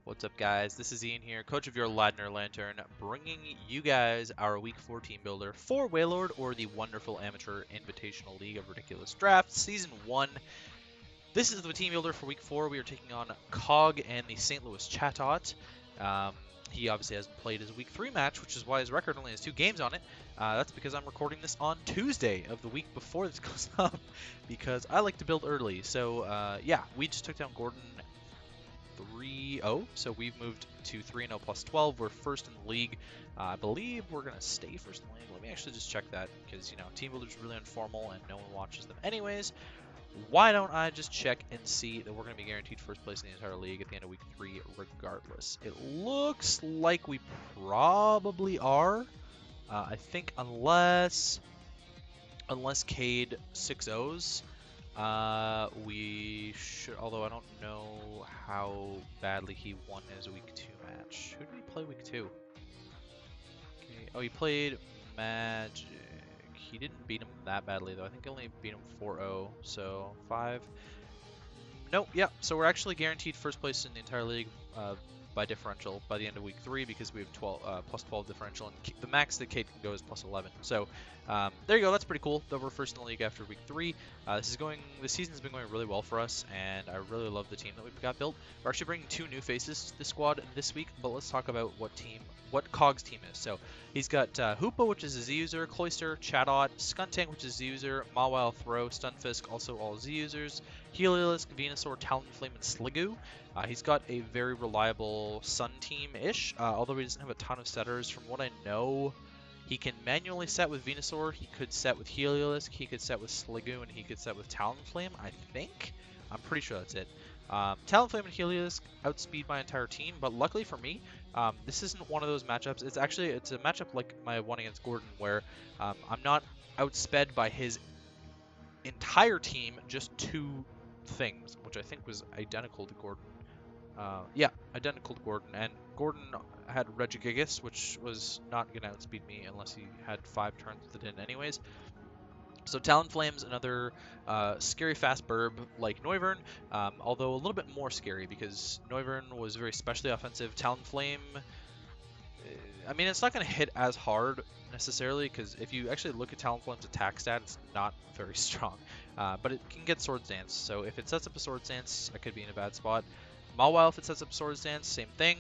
What's up, guys? This is Ian here, coach of your Ladner Lantern, bringing you guys our Week 4 team builder for Wailord, or the wonderful Amateur Invitational League of Ridiculous Drafts, Season 1. This is the team builder for Week 4. We are taking on Cog and the St. Louis Chatot. He obviously hasn't played his Week 3 match, which is why his record only has 2 games on it. That's because I'm recording this on Tuesday of the week before this goes up, because I like to build early. So, yeah, we just took down Gordon 3-0, so we've moved to 3-0 plus 12. We're first in the league. I believe we're going to stay first in the league. Let me actually just check that, because, you know, team builders are really informal and no one watches them anyways. Why don't I just check and see that we're going to be guaranteed first place in the entire league at the end of week 3 regardless. It looks like we probably are. I think unless Cade 6-0s, we should, although I don't know how badly he won his week 2 match. Who did he play week 2? Okay. Oh, he played Magic. He didn't beat him that badly, though. I think he only beat him 4-0, so 5. Nope, yeah, so we're actually guaranteed first place in the entire league by differential by the end of week 3, because we have plus 12 differential, and the max that Cade can go is plus 11. So there you go, that's pretty cool that we're first in the league after week 3. This season's been going really well for us, and I really love the team that we've got built. We're actually bringing 2 new faces to the squad this week, but let's talk about what Cog's team is. So he's got Hoopa, which is a Z user, Cloyster, Chatot, Skuntank, which is Z user, Mawile, Throw, Stunfisk, also all Z users, Heliolisk, Venusaur, Talonflame, and Sliggoo. He's got a very reliable Sun team-ish, although he doesn't have a ton of setters. From what I know, he can manually set with Venusaur, he could set with Heliolisk, he could set with Sliggoo, and he could set with Talonflame, I think. I'm pretty sure that's it. Talonflame and Heliolisk outspeed my entire team, but luckily for me, this isn't one of those matchups. It's a matchup like my one against Gordon, where I'm not outsped by his entire team, just 2 things, which I think was identical to Gordon. Yeah, identical to Gordon, and Gordon had Regigigas, which was not going to outspeed me unless he had 5 turns with it in anyways. So Talonflame's another scary fast burb like Noivern, although a little bit more scary because Noivern was very specially offensive. Talonflame, I mean, it's not going to hit as hard necessarily, because if you actually look at Talonflame's attack stat, it's not very strong, but it can get Swords Dance, so if it sets up a Swords Dance, I could be in a bad spot. Mawile, if it sets up Swords Dance, same thing.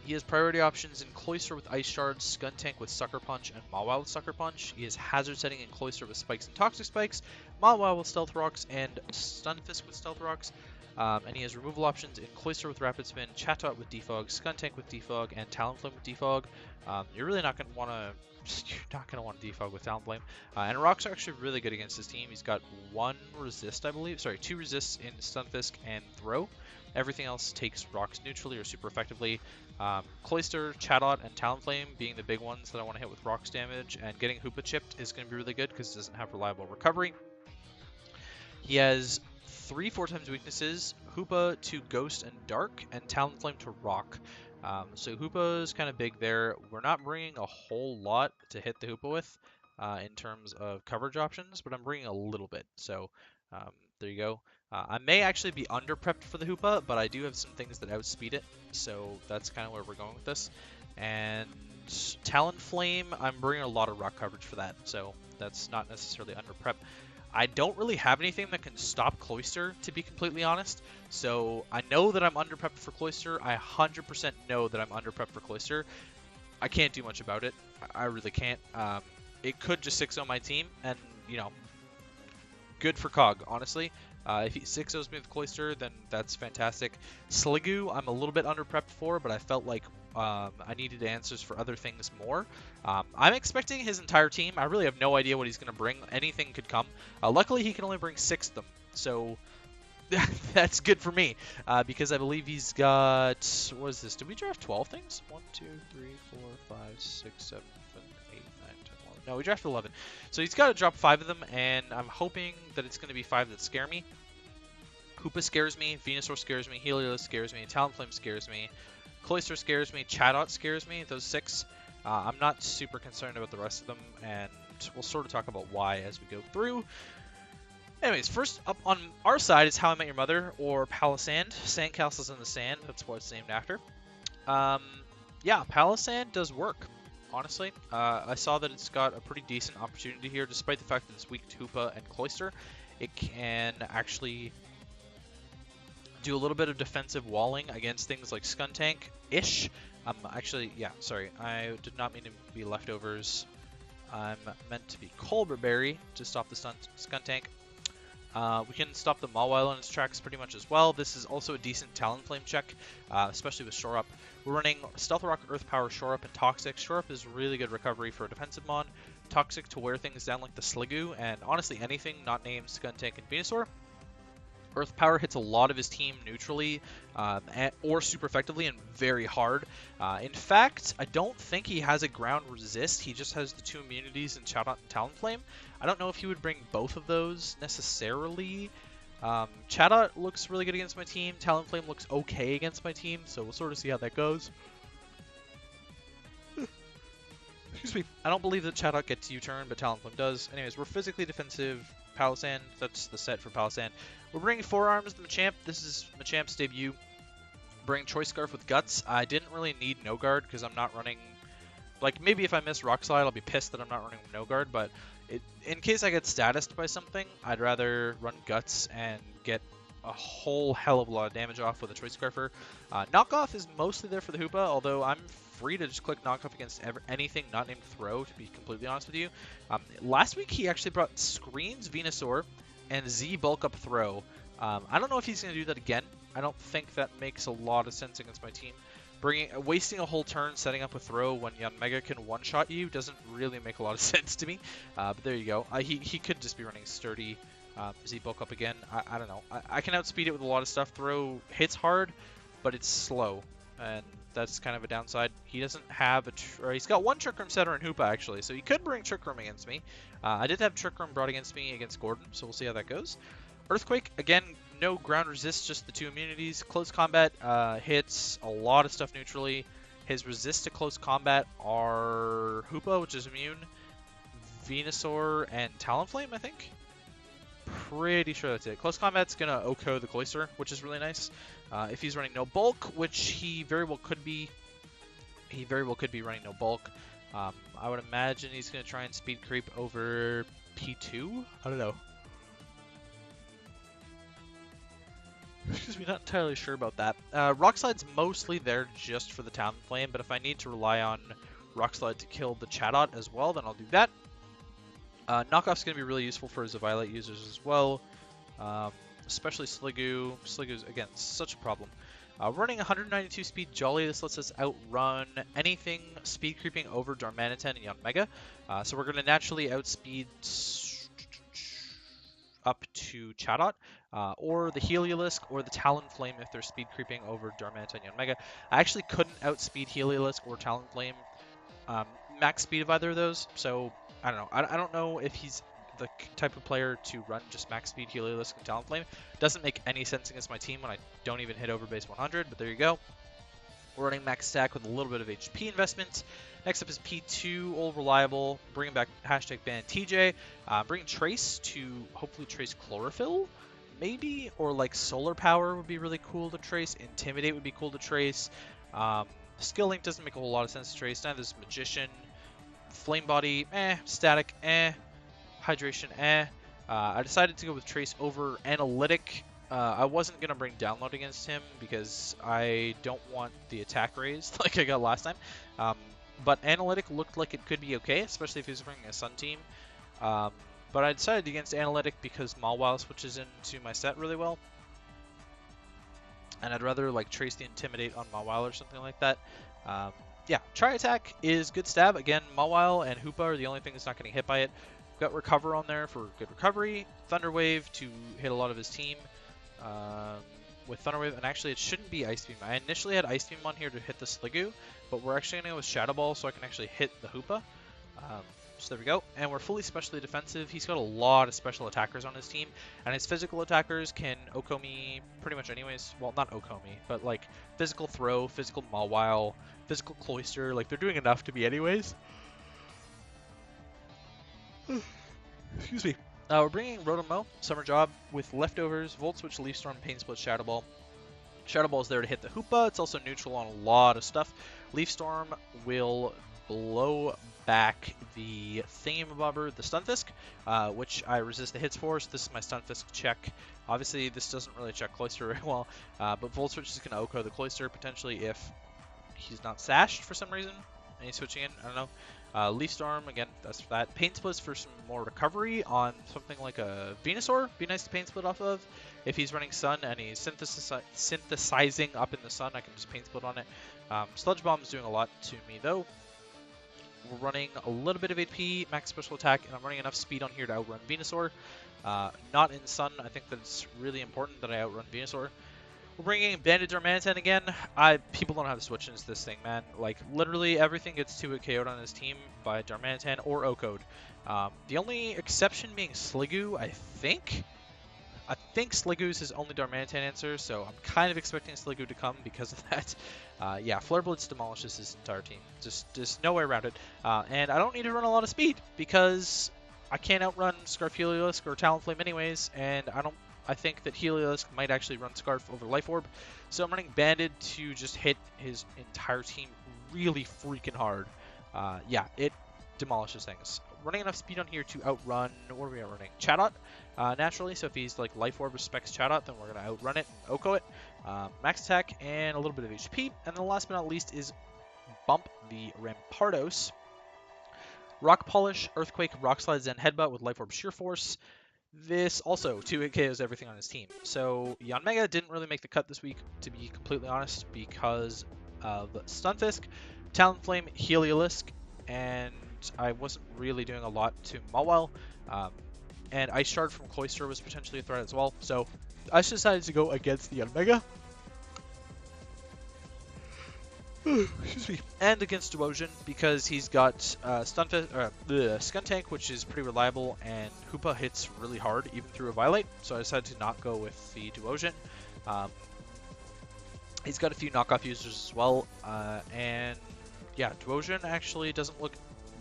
He has priority options in Cloyster with Ice Shards, Skuntank with Sucker Punch, and Mawile with Sucker Punch. He has Hazard setting in Cloyster with Spikes and Toxic Spikes, Mawile with Stealth Rocks, and Stunfisk with Stealth Rocks. And he has removal options in Cloyster with Rapid Spin, Chatot with Defog, Skuntank with Defog, and Talonflame with Defog. You're really not going to want to defog with Talonflame. And Rocks are actually really good against his team. He's got 1 resist, I believe. Sorry, 2 resists in Stunfisk and Throw. Everything else takes Rocks neutrally or super effectively. Cloyster, Chatot, and Talonflame being the big ones that I want to hit with Rocks damage, and getting Hoopa chipped is going to be really good because it doesn't have reliable recovery. He has 3 4x weaknesses, Hoopa to Ghost and Dark, and Talonflame to Rock. So Hoopa is kind of big there. We're not bringing a whole lot to hit the Hoopa with in terms of coverage options, but I'm bringing a little bit. So there you go. I may actually be under prepped for the Hoopa, but I do have some things that outspeed it, so that's kind of where we're going with this. And Talonflame, I'm bringing a lot of rock coverage for that, so that's not necessarily under prep. I don't really have anything that can stop Cloyster, to be completely honest, so I know that I'm under prepped for Cloyster. I 100% know that I'm under prepped for Cloyster. I can't do much about it. I really can't. It could just 6-0 my team, and, you know, good for Cog, honestly. If he 6-0s me with Cloyster, then that's fantastic. Sliggoo, I'm a little bit under prepped for, but I felt like I needed answers for other things more. I'm expecting his entire team. I really have no idea what he's going to bring. Anything could come. Luckily, he can only bring 6 of them, so that's good for me, because I believe he's got, what is this? Did we draft 12 things? 1, 2, 3, 4, 5, 6, 7, 8, 9, 10, 11. No, we drafted 11. So he's got to drop 5 of them, and I'm hoping that it's going to be 5 that scare me. Hoopa scares me, Venusaur scares me, Heliolisk scares me, Talonflame scares me, Cloyster scares me, Chatot scares me, those 6. I'm not super concerned about the rest of them, and we'll sort of talk about why as we go through. Anyways, first up on our side is How I Met Your Mother, or Palisand. Sandcastles in the Sand, that's what it's named after. Yeah, Palisand does work, honestly. I saw that it's got a pretty decent opportunity here, despite the fact that it's weak to Hoopa and Cloyster. It can actually do a little bit of defensive walling against things like Skuntank-ish. Actually, yeah, sorry, I did not mean to be leftovers. I'm meant to be Colbur Berry to stop the Skuntank. We can stop the Mawile on its tracks pretty much as well. This is also a decent Talonflame check, especially with Shore Up. We're running Stealth Rock, Earth Power, Shore Up, and Toxic. Shore Up is really good recovery for a defensive mon. Toxic to wear things down like the Sliggoo, and honestly anything not named Skuntank and Venusaur. Earth Power hits a lot of his team neutrally or super effectively and very hard. In fact, I don't think he has a ground resist. He just has the 2 immunities in Chatot and Talonflame. I don't know if he would bring both of those necessarily. Chatot looks really good against my team. Talonflame looks okay against my team, so we'll sort of see how that goes. Excuse me. I don't believe that Chatot gets U-turn, but Talonflame does. Anyways, we're physically defensive. Palisand, that's the set for Palisand. We're bringing Forearms to Machamp. This is Machamp's debut. Bring Choice Scarf with Guts. I didn't really need No Guard because I'm not running... Like, maybe if I miss Rock Slide, I'll be pissed that I'm not running No Guard, but in case I get statused by something, I'd rather run Guts and get a whole hell of a lot of damage off with a Choice Scarfer. Knockoff is mostly there for the Hoopa, although I'm free to just click Knockoff against anything not named Throw, to be completely honest with you. Last week he actually brought Screens Venusaur and Z Bulk Up Throw. I don't know if he's going to do that again. I don't think that makes a lot of sense against my team. Wasting a whole turn setting up a Throw when Yanmega can one-shot you doesn't really make a lot of sense to me. But there you go. He could just be running Sturdy. Z Bulk Up again. I don't know. I can outspeed it with a lot of stuff. Throw hits hard, but it's slow, and that's kind of a downside. He doesn't have he's got 1 Trick Room setter in Hoopa actually, so he could bring Trick Room against me. I did have Trick Room brought against me against Gordon, so we'll see how that goes. Earthquake, again, no ground resist, just the 2 immunities. Close combat hits a lot of stuff neutrally. His resist to close combat are Hoopa, which is immune, Venusaur, and Talonflame, I think. Pretty sure that's it. Close combat's gonna OHKO the Cloyster, which is really nice. If he's running no bulk, which he very well could be, running no bulk. I would imagine he's gonna try and speed creep over P2. I don't know. Excuse me, not entirely sure about that. Rock Slide's mostly there just for the Talonflame, but if I need to rely on Rock Slide to kill the Chatot as well, then I'll do that. Knockoff's going to be really useful for Violet users as well, especially Sliggoo. Sliggoo's, again, such a problem. Running 192 speed Jolly, this lets us outrun anything speed creeping over Darmanitan and Yanmega. So we're going to naturally outspeed up to Chatot, or the Heliolisk, or the Talonflame if they're speed creeping over Darmanitan and Yanmega. I actually couldn't outspeed Heliolisk or Talonflame max speed of either of those, so I don't know. I don't know if he's the type of player to run just max speed Heliolisk and Talonflame. Doesn't make any sense against my team when I don't even hit over base 100, but there you go. We're running max stack with a little bit of HP investment. Next up is P2, old reliable, bringing back hashtag ban TJ. Bring Trace to hopefully trace Chlorophyll, maybe, or like Solar Power would be really cool to trace. Intimidate would be cool to trace. Skill Link doesn't make a whole lot of sense to trace. Neither does Magician. Flame Body, Static, Hydration, I decided to go with Trace over Analytic. I wasn't going to bring Download against him because I don't want the attack raised like I got last time. But Analytic looked like it could be okay, especially if he was bringing a Sun team. But I decided against Analytic because Mawile switches into my set really well. And I'd rather like trace the Intimidate on Mawile or something like that. Yeah, Tri-Attack is good stab. Again, Mawile and Hoopa are the only thing that's not getting hit by it. We've got Recover on there for good recovery. Thunder Wave to hit a lot of his team with Thunder Wave. And actually, it shouldn't be Ice Beam. I initially had Ice Beam on here to hit the Sliggoo, but we're actually going to go with Shadow Ball so I can actually hit the Hoopa. So there we go. And we're fully specially defensive. He's got a lot of special attackers on his team, and his physical attackers can OHKO me pretty much anyways. Well, not OHKO me, but like physical Throw, physical Mawile, physical Cloyster. Like, they're doing enough to me anyways. Excuse me. We're bringing Rotom-Mow, Summer Job, with leftovers, Volt Switch, Leaf Storm, Pain Split, Shadow Ball. Shadow Ball is there to hit the Hoopa. It's also neutral on a lot of stuff. Leaf Storm will blow back the Thingamabobber, the Stunfisk, which I resist the hits for, so this is my Stunfisk check. Obviously, this doesn't really check Cloyster very well, but Volt Switch is going to OHKO the Cloyster, potentially if he's not sashed for some reason, and he's switching in, I don't know. Leaf Storm, again, that's for that. Pain Split for some more recovery on something like a Venusaur. Be nice to Pain Split off of. If he's running Sun and he's synthesizing up in the Sun, I can just Pain Split on it. Sludge Bomb is doing a lot to me, though. We're running a little bit of AP, max special attack, and I'm running enough speed on here to outrun Venusaur. Not in Sun. I think that it's really important that I outrun Venusaur. We're bringing Banded Darmanitan again. People don't have to switch into this thing, man. Like, literally everything gets 2-hit KO'd on his team by Darmanitan or OHKO'd. The only exception being Sliggoo, I think. I think Sliggoo's his only Darmanitan answer, so I'm kind of expecting Sliggoo to come because of that. Yeah, Flare Blitz demolishes his entire team. Just no way around it. And I don't need to run a lot of speed because I can't outrun Scarf Heliolisk or Talonflame anyways, and I think that Heliolisk might actually run Scarf over Life Orb. So I'm running Banded to just hit his entire team really freaking hard. Yeah, it demolishes things. Running enough speed on here to outrun, what are we outrunning? Chatot, naturally, so if he's like Life Orb respects Chatot, then we're going to outrun it and OHKO it. Max attack and a little bit of HP. And then last but not least is Bump the Rampardos. Rock Polish, Earthquake, Rock Slide, Zen Headbutt with Life Orb Sheer Force. This also 2-hit KOs everything on his team. So Yanmega didn't really make the cut this week, to be completely honest, because of Stunfisk, Talonflame, Heliolisk, and I wasn't really doing a lot to Mawile. And Ice Shard from Cloyster was potentially a threat as well. So I just decided to go against the Yanmega. Excuse me. And against Duosion because he's got Skuntank, which is pretty reliable, and Hoopa hits really hard even through a Violate. So I decided to not go with the Duosion. He's got a few knockoff users as well, and yeah, Duosion actually doesn't look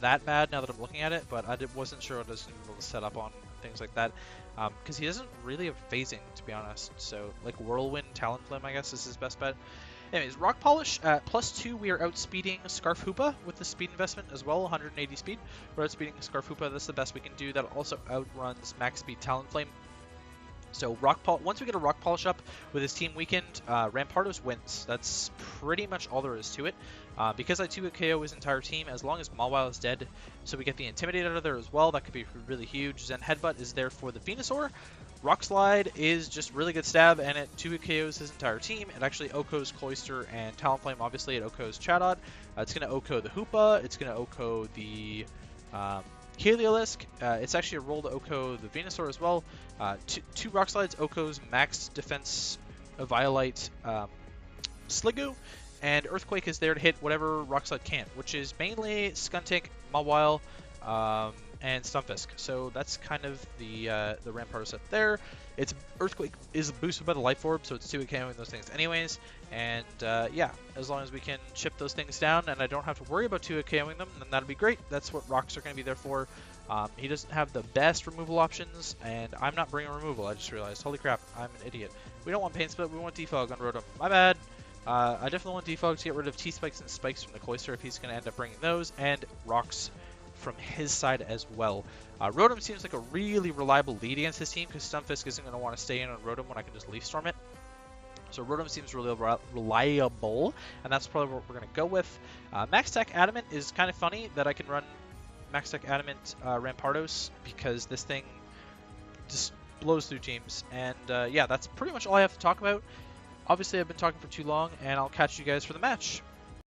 that bad now that I'm looking at it, but I wasn't sure what I was going to be able to set up on things like that, because he doesn't really have phasing, to be honest. So like Whirlwind, Talonflame, I guess is his best bet. Anyways, Rock Polish at +2, we are outspeeding Scarf Hoopa with the speed investment as well, 180 speed. We're outspeeding Scarf Hoopa, that's the best we can do. That also outruns max speed Talonflame. So once we get a Rock Polish up with his team weakened, Rampardos wins. That's pretty much all there is to it. Because I 2-hit KO his entire team, as long as Mawile is dead, so we get the Intimidate out of there as well, that could be really huge. Zen Headbutt is there for the Venusaur. Rock Slide is just really good stab, and it 2-hit KOs his entire team. It actually OHKOs Cloyster and Talonflame, obviously it OHKOs Chatot. It's going to OHKO the Hoopa, it's going to OHKO the Heliolisk. It's actually a roll to OHKO the Venusaur as well. Two Rock Slides, OHKOs Max Defense Violite Sliggoo, and Earthquake is there to hit whatever Rock Slide can, which is mainly Skuntank, Mawile, and Stunfisk. So that's kind of the Rampardos set there. Its Earthquake is boosted by the Life Orb, so it's 2-hit KOing those things anyways. And yeah, as long as we can chip those things down and I don't have to worry about 2-hit KOing them, then that'll be great. That's what rocks are going to be there for. He doesn't have the best removal options, and I'm not bringing removal. I just realized. Holy crap, I'm an idiot. We don't want Pain Split, we want Defog on Rotom. My bad. I definitely want Defog to get rid of T-Spikes and Spikes from the Cloyster if he's going to end up bringing those, and rocks from his side as well. Rotom seems like a really reliable lead against his team because Stunfisk isn't going to want to stay in on Rotom when I can just Leaf Storm it. So Rotom seems really reliable, and that's probably what we're going to go with. Max Attack Adamant is kind of funny that I can run Max Attack Adamant Rampardos because this thing just blows through teams. And yeah, that's pretty much all I have to talk about. Obviously, I've been talking for too long, and I'll catch you guys for the match.